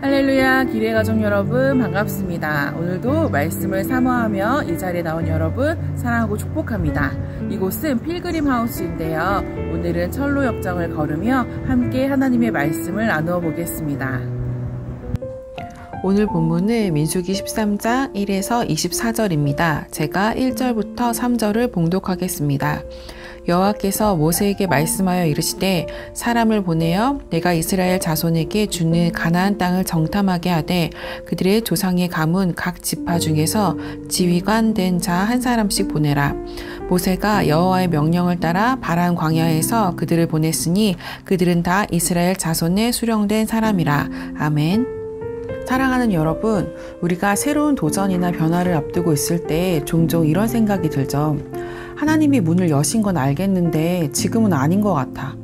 할렐루야, 기뢰 가족 여러분 반갑습니다. 오늘도 말씀을 사모하며 이 자리에 나온 여러분 사랑하고 축복합니다. 이곳은 필그림 하우스인데요. 오늘은 철로 역정을 걸으며 함께 하나님의 말씀을 나누어 보겠습니다. 오늘 본문은 민수기 13장 1에서 24절입니다. 제가 1절부터 3절을 봉독하겠습니다. 여호와께서 모세에게 말씀하여 이르시되 사람을 보내어 내가 이스라엘 자손에게 주는 가나안 땅을 정탐하게 하되 그들의 조상의 가문 각 지파 중에서 지휘관 된 자 한 사람씩 보내라. 모세가 여호와의 명령을 따라 바란 광야에서 그들을 보냈으니 그들은 다 이스라엘 자손에 수령된 사람이라. 아멘. 사랑하는 여러분, 우리가 새로운 도전이나 변화를 앞두고 있을 때 종종 이런 생각이 들죠. 하나님이 문을 여신 건 알겠는데 지금은 아닌 것 같아.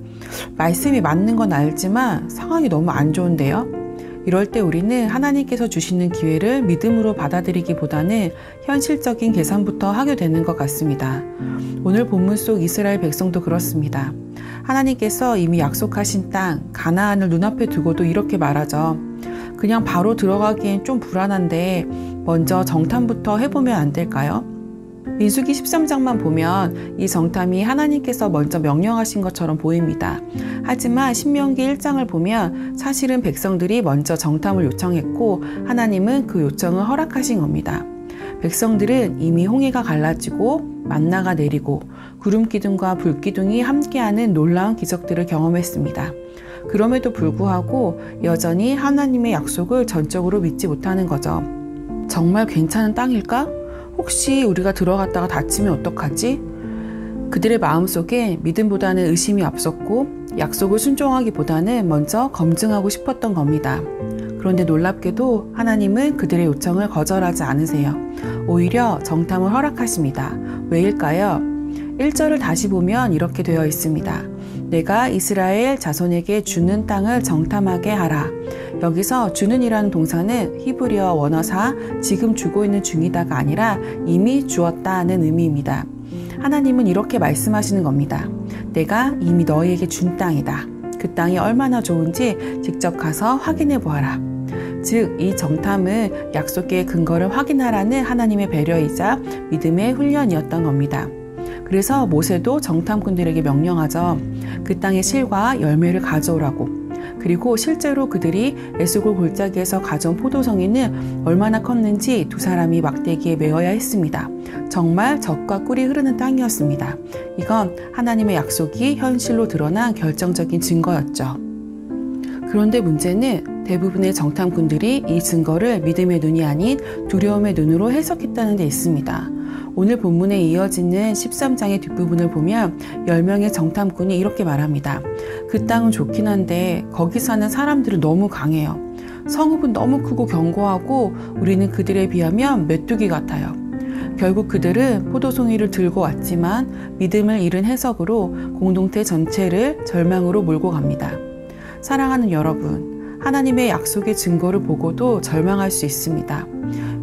말씀이 맞는 건 알지만 상황이 너무 안 좋은데요? 이럴 때 우리는 하나님께서 주시는 기회를 믿음으로 받아들이기보다는 현실적인 계산부터 하게 되는 것 같습니다. 오늘 본문 속 이스라엘 백성도 그렇습니다. 하나님께서 이미 약속하신 땅 가나안을 눈앞에 두고도 이렇게 말하죠. 그냥 바로 들어가기엔 좀 불안한데 먼저 정탐부터 해보면 안 될까요? 민수기 13장만 보면 이 정탐이 하나님께서 먼저 명령하신 것처럼 보입니다. 하지만 신명기 1장을 보면 사실은 백성들이 먼저 정탐을 요청했고 하나님은 그 요청을 허락하신 겁니다. 백성들은 이미 홍해가 갈라지고 만나가 내리고 구름기둥과 불기둥이 함께하는 놀라운 기적들을 경험했습니다. 그럼에도 불구하고 여전히 하나님의 약속을 전적으로 믿지 못하는 거죠. 정말 괜찮은 땅일까? 혹시 우리가 들어갔다가 다치면 어떡하지? 그들의 마음속에 믿음보다는 의심이 앞섰고 약속을 순종하기보다는 먼저 검증하고 싶었던 겁니다. 그런데 놀랍게도 하나님은 그들의 요청을 거절하지 않으세요. 오히려 정탐을 허락하십니다. 왜일까요? 1절을 다시 보면 이렇게 되어 있습니다. 내가 이스라엘 자손에게 주는 땅을 정탐하게 하라. 여기서 주는 이라는 동사는 히브리어 원어사 지금 주고 있는 중이다가 아니라 이미 주었다는 의미입니다. 하나님은 이렇게 말씀하시는 겁니다. 내가 이미 너희에게 준 땅이다. 그 땅이 얼마나 좋은지 직접 가서 확인해 보아라. 즉, 이 정탐은 약속의 근거를 확인하라는 하나님의 배려이자 믿음의 훈련이었던 겁니다. 그래서 모세도 정탐꾼들에게 명령하죠. 그 땅의 실과 열매를 가져오라고. 그리고 실제로 그들이 에스골 골짜기에서 가져온 포도송이는 얼마나 컸는지 두 사람이 막대기에 메어야 했습니다. 정말 젖과 꿀이 흐르는 땅이었습니다. 이건 하나님의 약속이 현실로 드러난 결정적인 증거였죠. 그런데 문제는 대부분의 정탐꾼들이 이 증거를 믿음의 눈이 아닌 두려움의 눈으로 해석했다는 데 있습니다. 오늘 본문에 이어지는 13장의 뒷부분을 보면 10명의 정탐꾼이 이렇게 말합니다. 그 땅은 좋긴 한데 거기 사는 사람들은 너무 강해요. 성읍은 너무 크고 견고하고 우리는 그들에 비하면 메뚜기 같아요. 결국 그들은 포도송이를 들고 왔지만 믿음을 잃은 해석으로 공동체 전체를 절망으로 몰고 갑니다. 사랑하는 여러분, 하나님의 약속의 증거를 보고도 절망할 수 있습니다.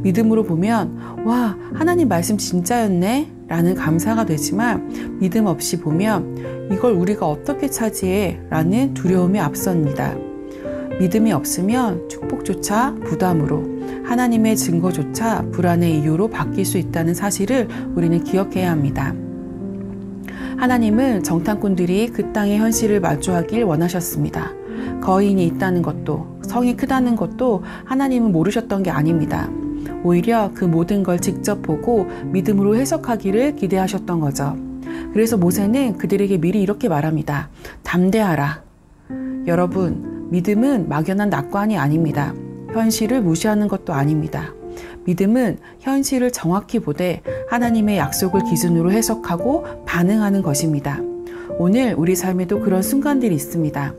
믿음으로 보면 와, 하나님 말씀 진짜였네 라는 감사가 되지만 믿음 없이 보면 이걸 우리가 어떻게 차지해 라는 두려움이 앞섭니다. 믿음이 없으면 축복조차 부담으로, 하나님의 증거조차 불안의 이유로 바뀔 수 있다는 사실을 우리는 기억해야 합니다. 하나님은 정탐꾼들이 그 땅의 현실을 마주하길 원하셨습니다. 거인이 있다는 것도, 성이 크다는 것도 하나님은 모르셨던 게 아닙니다. 오히려 그 모든 걸 직접 보고 믿음으로 해석하기를 기대하셨던 거죠. 그래서 모세는 그들에게 미리 이렇게 말합니다. 담대하라. 여러분, 믿음은 막연한 낙관이 아닙니다. 현실을 무시하는 것도 아닙니다. 믿음은 현실을 정확히 보되 하나님의 약속을 기준으로 해석하고 반응하는 것입니다. 오늘 우리 삶에도 그런 순간들이 있습니다.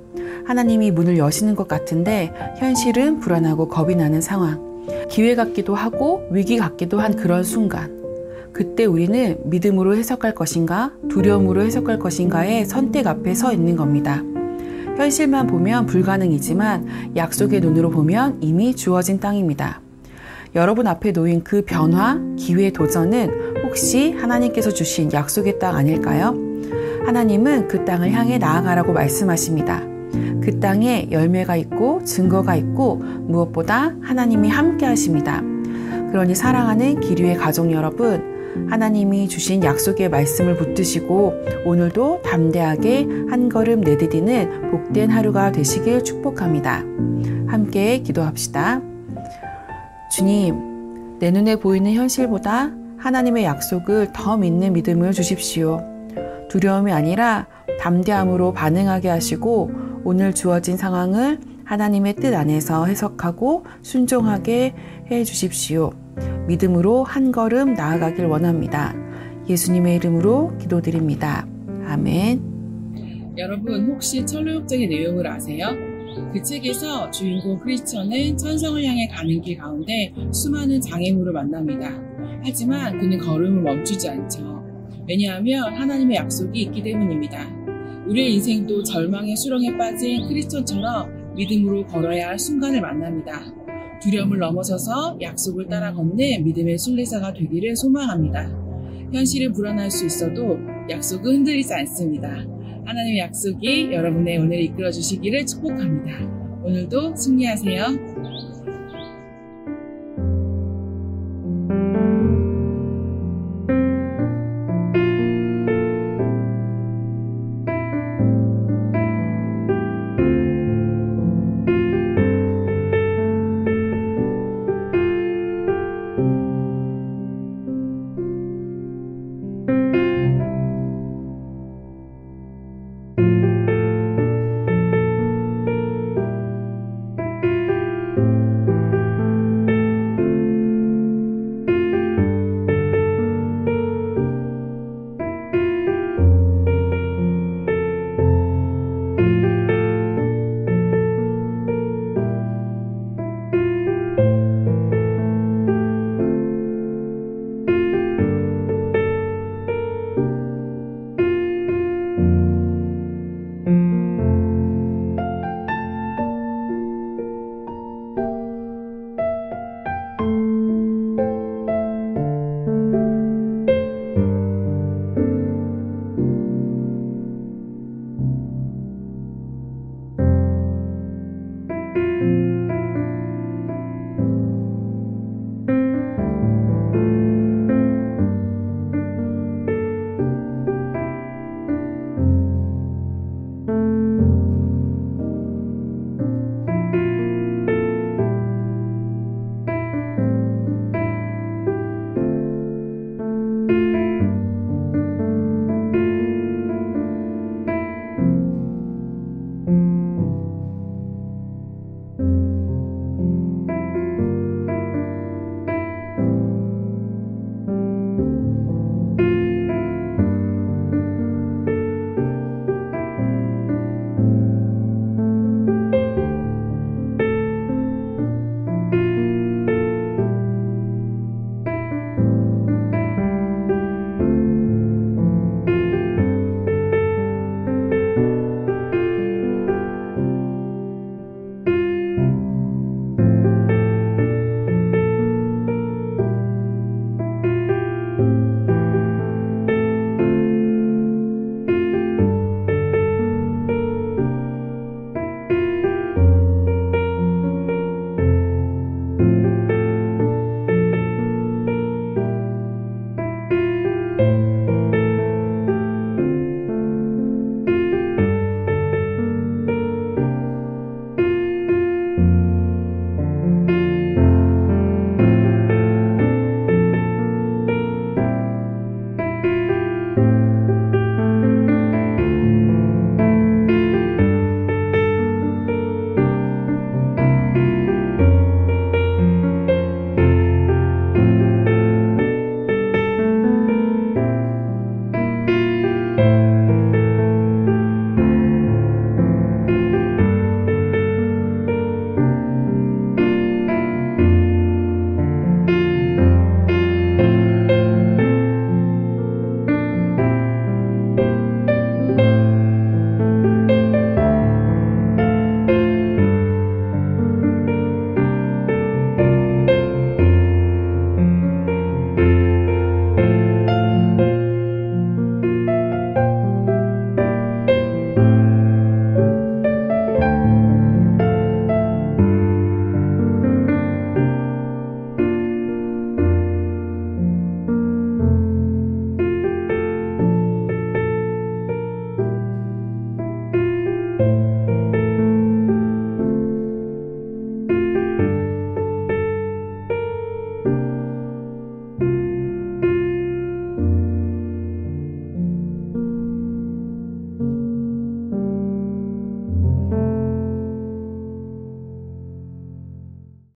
하나님이 문을 여시는 것 같은데 현실은 불안하고 겁이 나는 상황. 기회 같기도 하고 위기 같기도 한 그런 순간. 그때 우리는 믿음으로 해석할 것인가, 두려움으로 해석할 것인가의 선택 앞에 서 있는 겁니다. 현실만 보면 불가능이지만 약속의 눈으로 보면 이미 주어진 땅입니다. 여러분 앞에 놓인 그 변화, 기회, 도전은 혹시 하나님께서 주신 약속의 땅 아닐까요? 하나님은 그 땅을 향해 나아가라고 말씀하십니다. 그 그 땅에 열매가 있고 증거가 있고 무엇보다 하나님이 함께 하십니다. 그러니 사랑하는 기류의 가족 여러분, 하나님이 주신 약속의 말씀을 붙드시고 오늘도 담대하게 한 걸음 내디디는 복된 하루가 되시길 축복합니다. 함께 기도합시다. 주님, 내 눈에 보이는 현실보다 하나님의 약속을 더 믿는 믿음을 주십시오. 두려움이 아니라 담대함으로 반응하게 하시고 오늘 주어진 상황을 하나님의 뜻 안에서 해석하고 순종하게 해 주십시오. 믿음으로 한 걸음 나아가길 원합니다. 예수님의 이름으로 기도드립니다. 아멘. 여러분, 혹시 철로역정의 내용을 아세요? 그 책에서 주인공 크리스천은 천성을 향해 가는 길 가운데 수많은 장애물을 만납니다. 하지만 그는 걸음을 멈추지 않죠. 왜냐하면 하나님의 약속이 있기 때문입니다. 우리의 인생도 절망의 수렁에 빠진 크리스천처럼 믿음으로 걸어야 할 순간을 만납니다. 두려움을 넘어서서 약속을 따라 걷는 믿음의 순례자가 되기를 소망합니다. 현실은 불안할 수 있어도 약속은 흔들리지 않습니다. 하나님의 약속이 여러분의 오늘을 이끌어 주시기를 축복합니다. 오늘도 승리하세요.